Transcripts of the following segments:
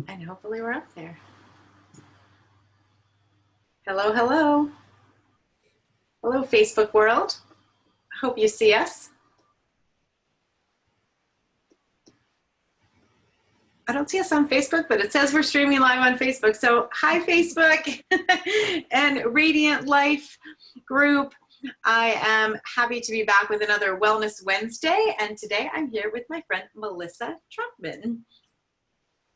And hopefully we're up there. Hello, hello. Hello, Facebook world. Hope you see us. I don't see us on Facebook, but it says we're streaming live on Facebook. So hi, Facebook and Radiant Life group. I am happy to be back with another Wellness Wednesday. And today I'm here with my friend, Melissa Traupmann.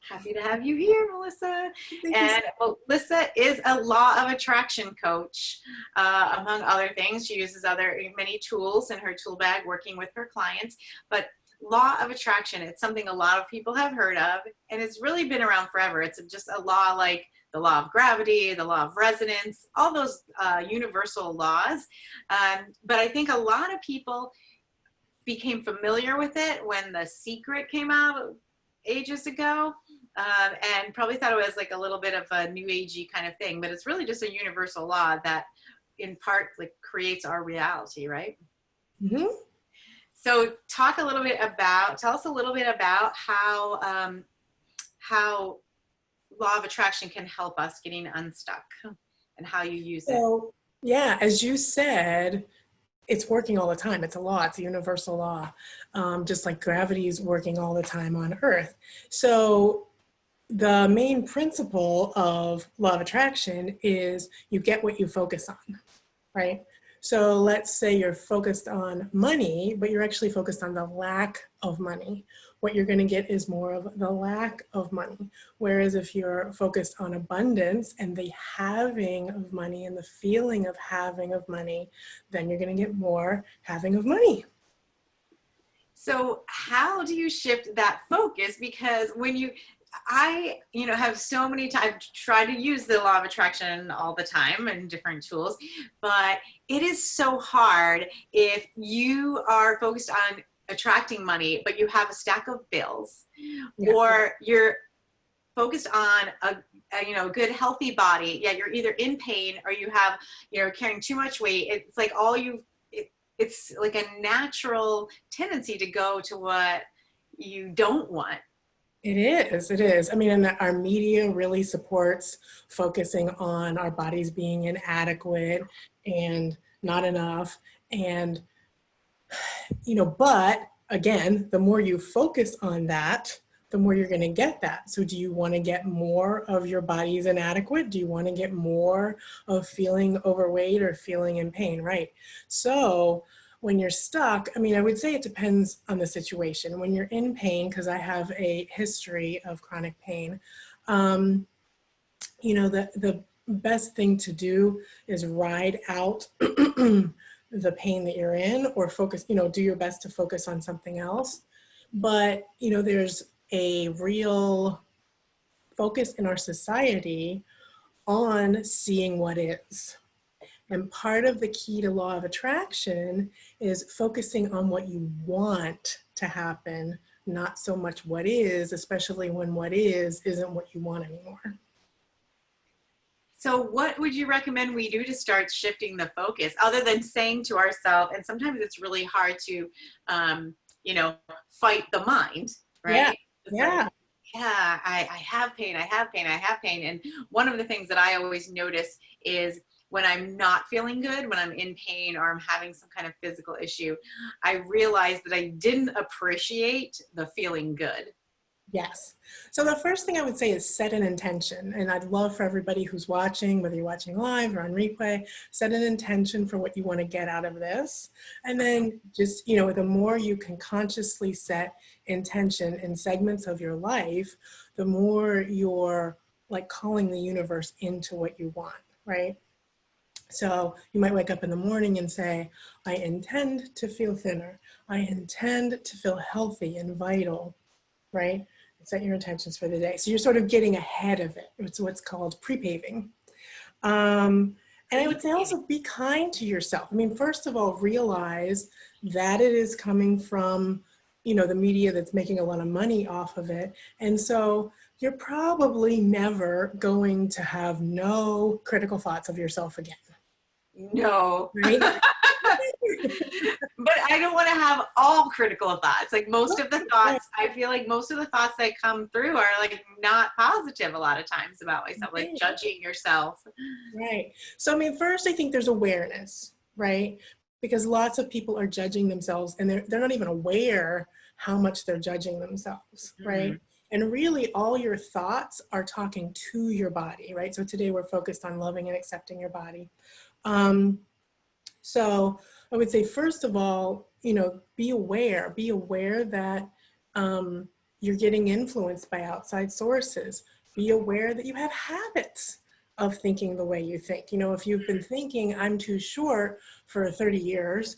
Happy to have you here, Melissa. And Melissa is a law of attraction coach, among other things. She uses many tools in her tool bag working with her clients. But law of attraction, it's something a lot of people have heard of, and it's really been around forever. It's just a law like the law of gravity, the law of resonance, all those universal laws. But I think a lot of people became familiar with it when The Secret came out ages ago. And probably thought it was like a little bit of a new agey kind of thing, but it's really just a universal law that in part like creates our reality, right? Mm-hmm. So tell us a little bit about how law of attraction can help us getting unstuck and how you use it. So, yeah, as you said, it's working all the time. It's a law. It's a universal law, just like gravity is working all the time on Earth. So the main principle of law of attraction is you get what you focus on, right? So let's say you're focused on money, but you're actually focused on the lack of money. What you're going to get is more of the lack of money. Whereas if you're focused on abundance and the having of money and the feeling of having of money, then you're going to get more having of money. So how do you shift that focus? Because I have so many times tried to use the law of attraction all the time and different tools, but it is so hard if you are focused on attracting money, but you have a stack of bills, or you're focused on a good healthy body, yet you're either in pain or you're carrying too much weight. It's like it's like a natural tendency to go to what you don't want. It is. I mean, and our media really supports focusing on our bodies being inadequate and not enough. And, but again, the more you focus on that, the more you're going to get that. So do you want to get more of your body's inadequate? Do you want to get more of feeling overweight or feeling in pain, right? So when you're stuck, I mean, I would say it depends on the situation. When you're in pain, because I have a history of chronic pain, the best thing to do is ride out the pain that you're in, or focus, do your best to focus on something else. But, there's a real focus in our society on seeing what is. And part of the key to law of attraction is focusing on what you want to happen, not so much what is, especially when what is isn't what you want anymore. So what would you recommend we do to start shifting the focus, other than saying to ourselves, and sometimes it's really hard to, fight the mind, right? Yeah. I have pain. And one of the things that I always notice is when I'm not feeling good, when I'm in pain or I'm having some kind of physical issue, I realize that I didn't appreciate the feeling good. Yes. So the first thing I would say is set an intention. And I'd love for everybody who's watching, whether you're watching live or on replay, set an intention for what you want to get out of this. And then just, the more you can consciously set intention in segments of your life, the more you're like calling the universe into what you want, right? So you might wake up in the morning and say, I intend to feel thinner. I intend to feel healthy and vital, right? Set your intentions for the day. So you're sort of getting ahead of it. It's what's called pre-paving. And I would say also be kind to yourself. I mean, first of all, realize that it is coming from, the media that's making a lot of money off of it. And so you're probably never going to have no critical thoughts of yourself again. No. Right? But I don't want to have all critical thoughts. Like most of the Right, thoughts, I feel like most of the thoughts that come through are like not positive a lot of times about myself, like right, judging yourself. right. So, I mean, first, I think there's awareness, right? Because lots of people are judging themselves and they're not even aware how much they're judging themselves, right? Mhm. And really, all your thoughts are talking to your body, right? So, today we're focused on loving and accepting your body. Um, So I would say, first of all, be aware that you're getting influenced by outside sources. Be aware that you have habits of thinking the way you think. If you've been thinking, I'm too short for 30 years,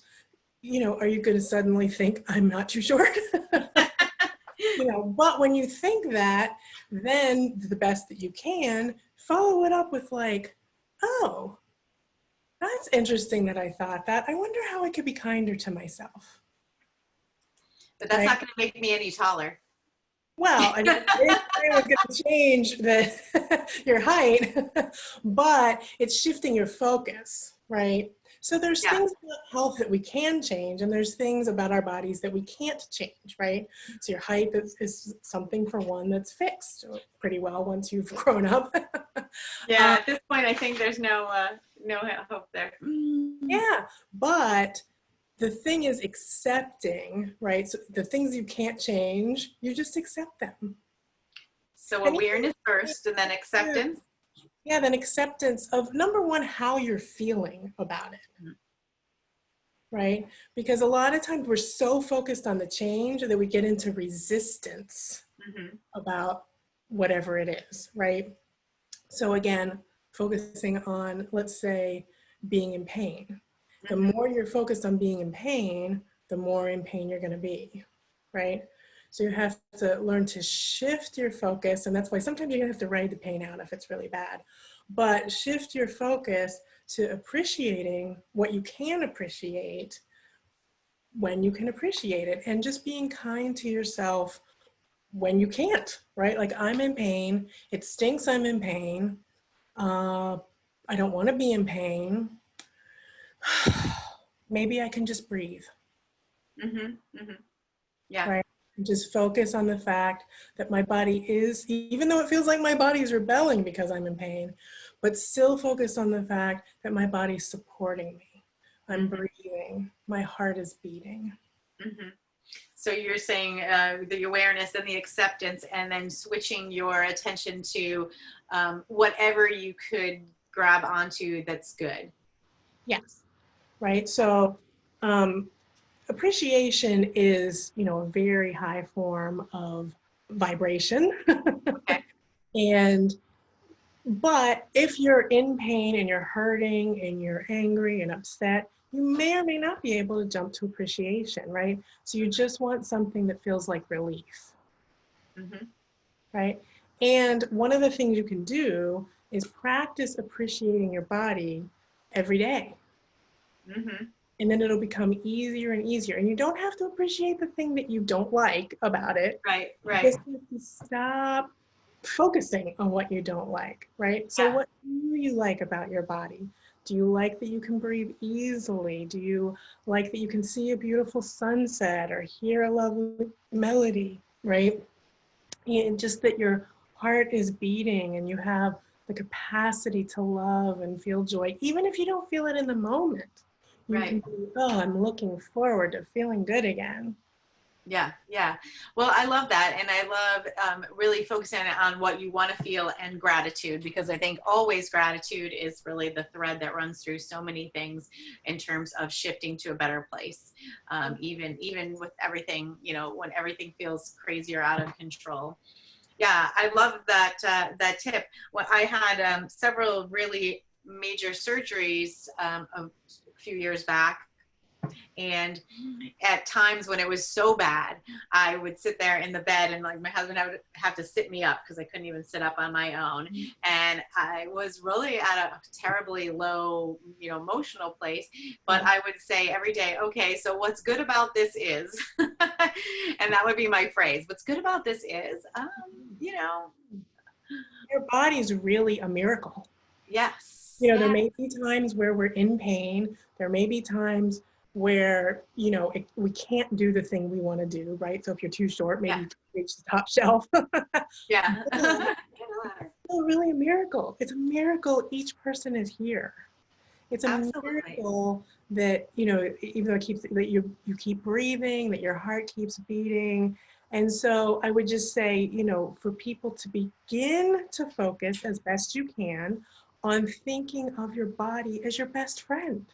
are you going to suddenly think, I'm not too short? But when you think that, then the best that you can, follow it up with like, oh, that's interesting that I thought that. I wonder how I could be kinder to myself, But that's right? not going to make me any taller. Well, I didn't say it was going to change your height, but it's shifting your focus, right? So there's Yeah. things about health that we can change, and there's things about our bodies that we can't change, right? So your height is something, for one, that's fixed pretty well once you've grown up. Yeah. At this point, I think there's no hope there. Yeah, but the thing is accepting, right? So the things you can't change, you just accept them. So And awareness first and then yeah, acceptance. yeah, then acceptance of, number one, how you're feeling about it, right? Because a lot of times we're so focused on the change that we get into resistance Mm-hmm. about whatever it is, right? So again, focusing on, let's say, being in pain. The Mm-hmm. more you're focused on being in pain, the more in pain you're going to be, right? So you have to learn to shift your focus, and that's why sometimes you're going to have to ride the pain out if it's really bad. But shift your focus to appreciating what you can appreciate when you can appreciate it, and just being kind to yourself when you can't, right? Like, I'm in pain. It stinks I'm in pain. uh, I don't want to be in pain. Maybe I can just breathe, Mm-hmm. Mm-hmm. Yeah. right? And just focus on the fact that my body is, even though it feels like my body is rebelling because I'm in pain, but still focus on the fact that my body's supporting me. I'm Mm-hmm. breathing. My heart is beating. Mm-hmm. So you're saying the awareness and the acceptance, and then switching your attention to whatever you could grab onto that's good. Yes. Right. So, appreciation is, a very high form of vibration. Okay. And but if you're in pain and you're hurting and you're angry and upset, you may or may not be able to jump to appreciation, right? So you just want something that feels like relief, Mm-hmm. right? And one of the things you can do is practice appreciating your body every day. Mm-hmm. And then it'll become easier and easier. And you don't have to appreciate the thing that you don't like about it. Right. You Right. just have to stop focusing on what you don't like, right? So Yeah. what do you like about your body? Do you like that you can breathe easily? Do you like that you can see a beautiful sunset or hear a lovely melody, right? And just that your heart is beating and you have the capacity to love and feel joy, even if you don't feel it in the moment. You can Right. be, oh, I'm looking forward to feeling good again. Yeah, yeah. Well, I love that. And I love really focusing on what you want to feel and gratitude, because I think always gratitude is really the thread that runs through so many things in terms of shifting to a better place. Even with everything, when everything feels crazy or out of control. Yeah, I love that tip. Well, I had several really major surgeries a few years back, and at times when it was so bad, I would sit there in the bed, and like my husband would have to sit me up because I couldn't even sit up on my own. And I was really at a terribly low, emotional place. But I would say every day, okay, so what's good about this is, and that would be my phrase. What's good about this is, you know, Your body's really a miracle. yes, There yeah. may be times where we're in pain. There may be times where, you know, we can't do the thing we want to do, right? So if you're too short, maybe Yeah. you can reach the top shelf. Yeah. It's still really a miracle. It's a miracle each person is here. It's a Absolutely. miracle that, you know, even though it keeps, that you keep breathing, that your heart keeps beating. And so I would just say, you know, for people to begin to focus as best you can on thinking of your body as your best friend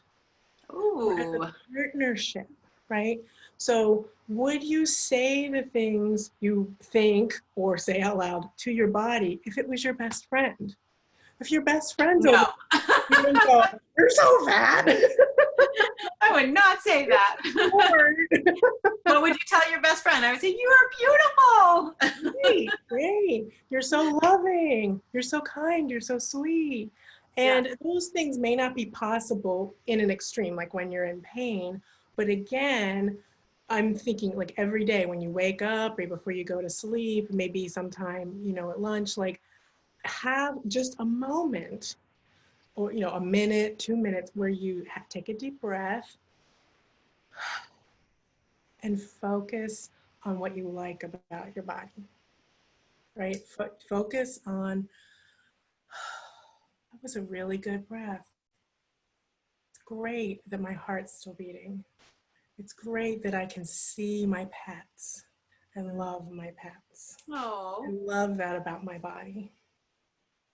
or as a Ooh. partnership, right? So would you say the things you think or say out loud to your body if it was your best friend? If your best friend's over, No. you wouldn't go, "You're so fat." I would not say that. What would you tell your best friend? I would say, you are beautiful. Great, great. You're so loving. You're so kind. You're so sweet. Yeah. And those things may not be possible in an extreme, like when you're in pain. But again, I'm thinking like every day when you wake up, right before you go to sleep, maybe sometime, you know, at lunch, like have just a moment or, you know, a minute, 2 minutes where you take a deep breath and focus on what you like about your body, right? Focus on, that was a really good breath. It's great that my heart's still beating. It's great that I can see my pets and love my pets. I Oh, love that about my body,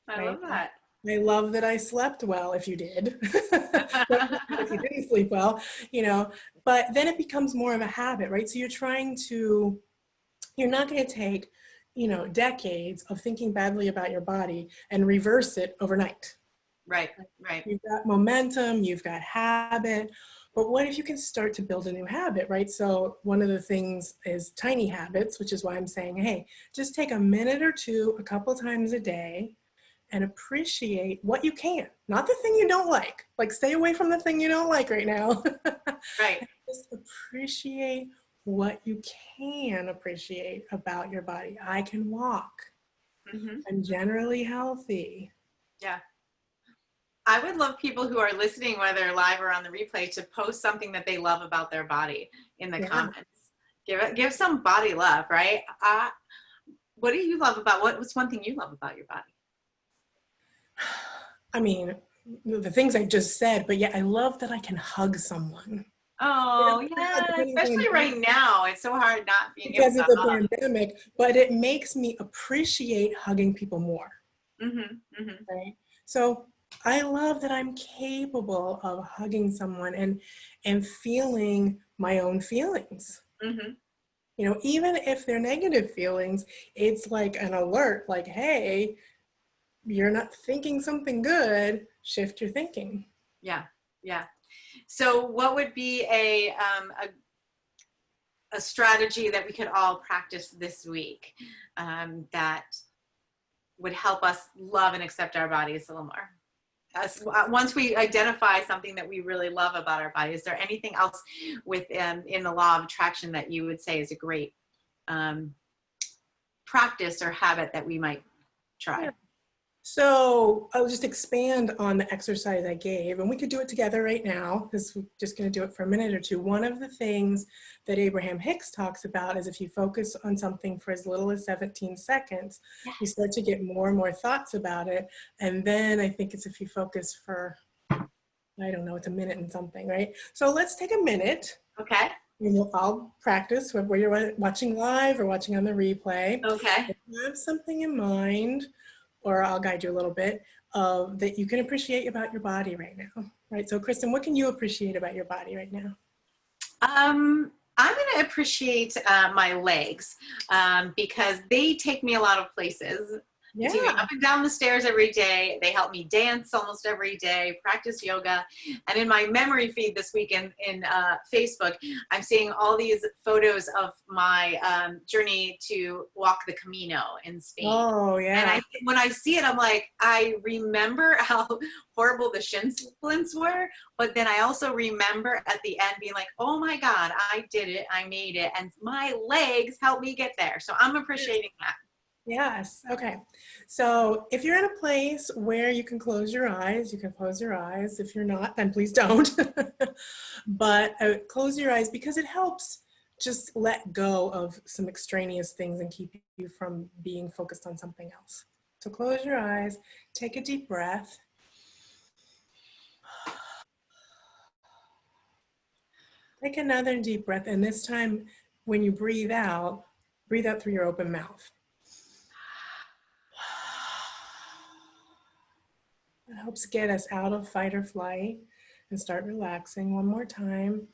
I right? love that. I love that I slept well, if you did. If you didn't sleep well, you know, but then it becomes more of a habit, right? So you're not going to take, you know, decades of thinking badly about your body and reverse it overnight. Right, right. You've got momentum, you've got habit, but what if you can start to build a new habit, right? So one of the things is tiny habits, which is why I'm saying, hey, just take a minute or two, a couple times a day, and appreciate what you can, not the thing you don't like stay away from the thing you don't like right now. Right. Just appreciate what you can appreciate about your body. I can walk. Hmm. I'm generally healthy. Yeah. I would love people who are listening, whether live or on the replay, to post something that they love about their body in the Yeah. comments. Give some body love, right? What do you love about, what's one thing you love about your body? I mean, the things I just said, but yeah, I love that I can hug someone. Oh, Not yeah, depending especially on right now. It's so hard not being able because to of the hug. pandemic, but it makes me appreciate hugging people more. Hmm. Hmm. Right? So I love that I'm capable of hugging someone and feeling my own feelings. Hmm. You know, even if they're negative feelings, it's like an alert, like, hey, you're not thinking something good, shift your thinking. Yeah, yeah. So what would be a strategy that we could all practice this week that would help us love and accept our bodies a little more? Once we identify something that we really love about our body, is there anything else within in the law of attraction that you would say is a great practice or habit that we might try? Yeah. So I'll just expand on the exercise I gave, and we could do it together right now because we're just going to do it for a minute or two. One of the things that Abraham Hicks talks about is if you focus on something for as little as 17 seconds, you Yes. start to get more and more thoughts about it. And then I think it's if you focus for, I don't know, it's a minute and something, right? So let's take a minute. Okay. I'll practice whether you're watching live or watching on the replay. Okay. If you have something in mind, or I'll guide you a little bit, that you can appreciate about your body right now, right? So Kristen, what can you appreciate about your body right now? I'm going to appreciate my legs because they take me a lot of places. They take me Yeah. up and down the stairs every day. They help me dance almost every day, practice yoga. And in my memory feed this week in Facebook, I'm seeing all these photos of my journey to walk the Camino in Spain. Oh, And yeah. when I see it, I'm like, I remember how horrible the shin splints were, but then I also remember at the end being like, oh my God, I did it, I made it, and my legs helped me get there. So I'm appreciating that. Yes. Okay. So if you're in a place where you can close your eyes, you can close your eyes. If you're not, then please don't. But close your eyes because it helps just let go of some extraneous things and keep you from being focused on something else. So close your eyes, take a deep breath. Take another deep breath. And this time, when you breathe out through your open mouth. It helps get us out of fight or flight and start relaxing. One more time.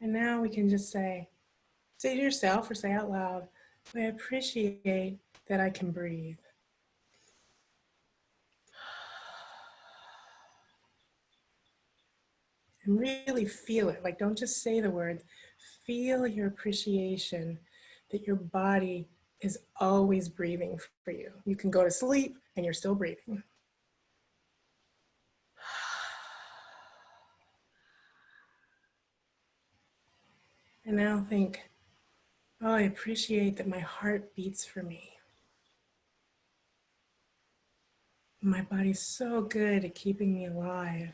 And now we can just say to yourself or say out loud, I appreciate that I can breathe. And really feel it. Like, don't just say the word. Feel your appreciation that your body is always breathing for you. You can go to sleep and you're still breathing. And now think, oh, I appreciate that my heart beats for me. My body's so good at keeping me alive.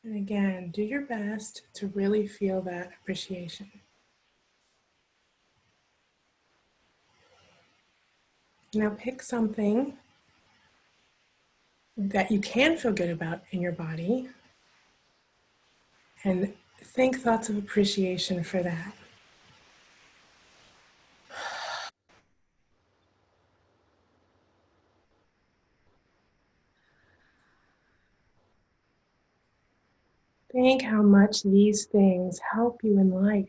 And again, do your best to really feel that appreciation. Now pick something that you can feel good about in your body and think thoughts of appreciation for that. Think how much these things help you in life.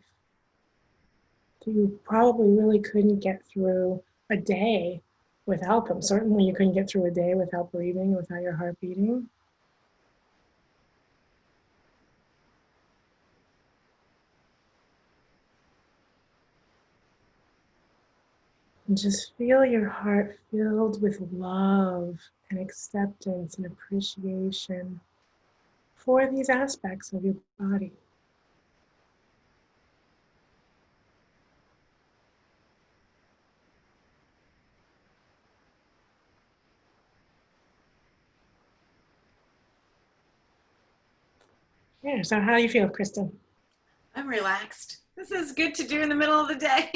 You probably really couldn't get through a day without them. Certainly you couldn't get through a day without breathing, without your heart beating. And just feel your heart filled with love and acceptance and appreciation for these aspects of your body. Yeah, so how do you feel, Kristen? I'm relaxed. This is good to do in the middle of the day.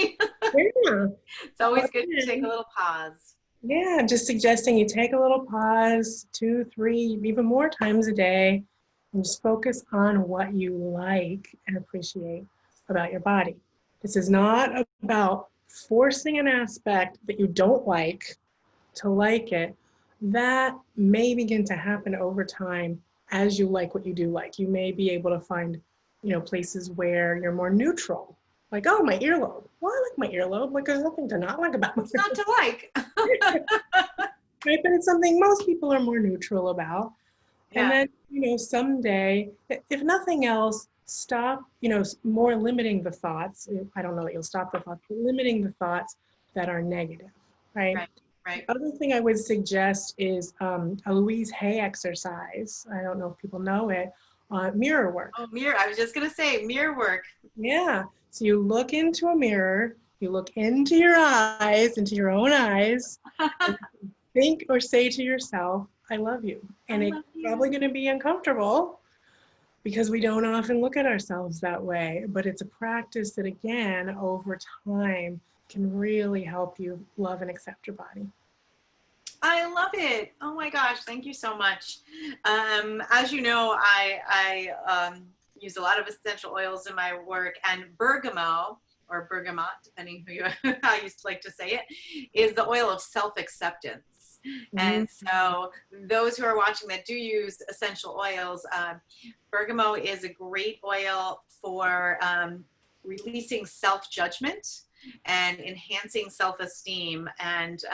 Yeah. It's always good to take a little pause. Yeah, just suggesting you take a little pause, 2, 3, even more times a day, and just focus on what you like and appreciate about your body. This is not about forcing an aspect that you don't like to like it. That may begin to happen over time as you like what you do like. You may be able to find, places where you're more neutral. Like, oh, my earlobe. Well, I like my earlobe. Like, there's nothing to not like about my What's not to like? right? But it's something most people are more neutral about. And Yeah. then, someday, if nothing else, stop, more limiting the thoughts. I don't know that you'll stop the thoughts, but limiting the thoughts that are negative, right? Right. Right. The other thing I would suggest is a Louise Hay exercise. I don't know if people know it, mirror work. Oh, mirror. I was just going to say mirror work. Yeah. So you look into a mirror, you look into your eyes, into your own eyes, and think or say to yourself, I love you. I And it's love probably you. going to be uncomfortable because we don't often look at ourselves that way. But it's a practice that, again, over time can really help you love and accept your body. I love it. Oh my gosh, thank you so much. As you know, I use a lot of essential oils in my work, and bergamot or bergamot, depending who you how you like to say it, is the oil of self-acceptance. And so those who are watching that do use essential oils, bergamot is a great oil for releasing self-judgment and enhancing self-esteem and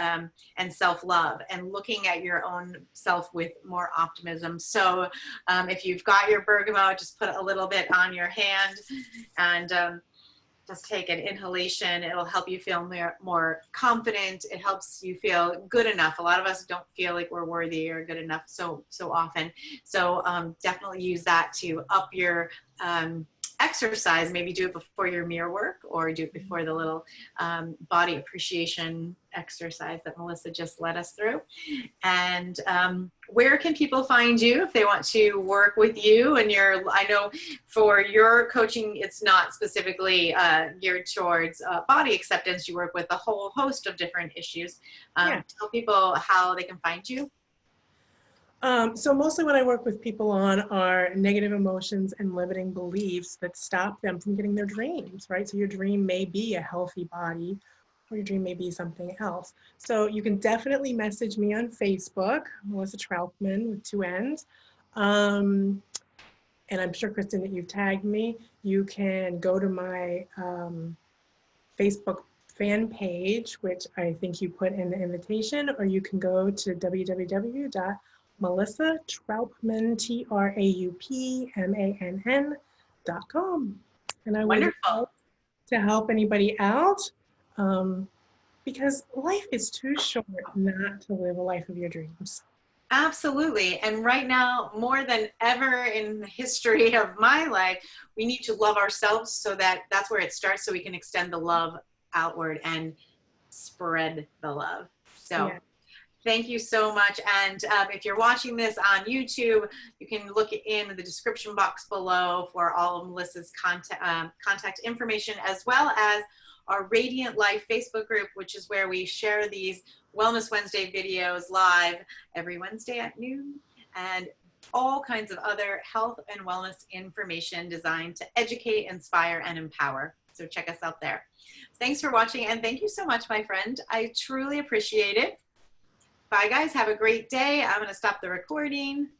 self-love and looking at your own self with more optimism. So if you've got your bergamot, just put a little bit on your hand and just take an inhalation. It'll help you feel more confident. It helps you feel good enough. A lot of us don't feel like we're worthy or good enough so often. So definitely use that to up your exercise. Maybe do it before your mirror work, or do it before the little body appreciation exercise that Melissa just led us through. And where can people find you if they want to work with you? And I know for your coaching, it's not specifically geared towards body acceptance. You work with a whole host of different issues. Tell people how they can find you. So mostly what I work with people on are negative emotions and limiting beliefs that stop them from getting their dreams, right? So your dream may be a healthy body, or your dream may be something else. So you can definitely message me on Facebook, Melissa Traupmann with 2 N's. And I'm sure, Kristen, that you've tagged me. You can go to my Facebook fan page, which I think you put in the invitation, or you can go to www.Melissa Traupmann, TRAUPMANN.com. And I would love to help anybody out, because life is too short not to live a life of your dreams. Absolutely. And right now, more than ever in the history of my life, we need to love ourselves, so that's where it starts, so we can extend the love outward and spread the love. So yeah. Thank you so much. And if you're watching this on YouTube, you can look in the description box below for all of Melissa's contact information, as well as our Radiant Life Facebook group, which is where we share these Wellness Wednesday videos live every Wednesday at noon, and all kinds of other health and wellness information designed to educate, inspire, and empower. So check us out there. Thanks for watching, and thank you so much, my friend. I truly appreciate it. Bye, guys. Have a great day. I'm going to stop the recording.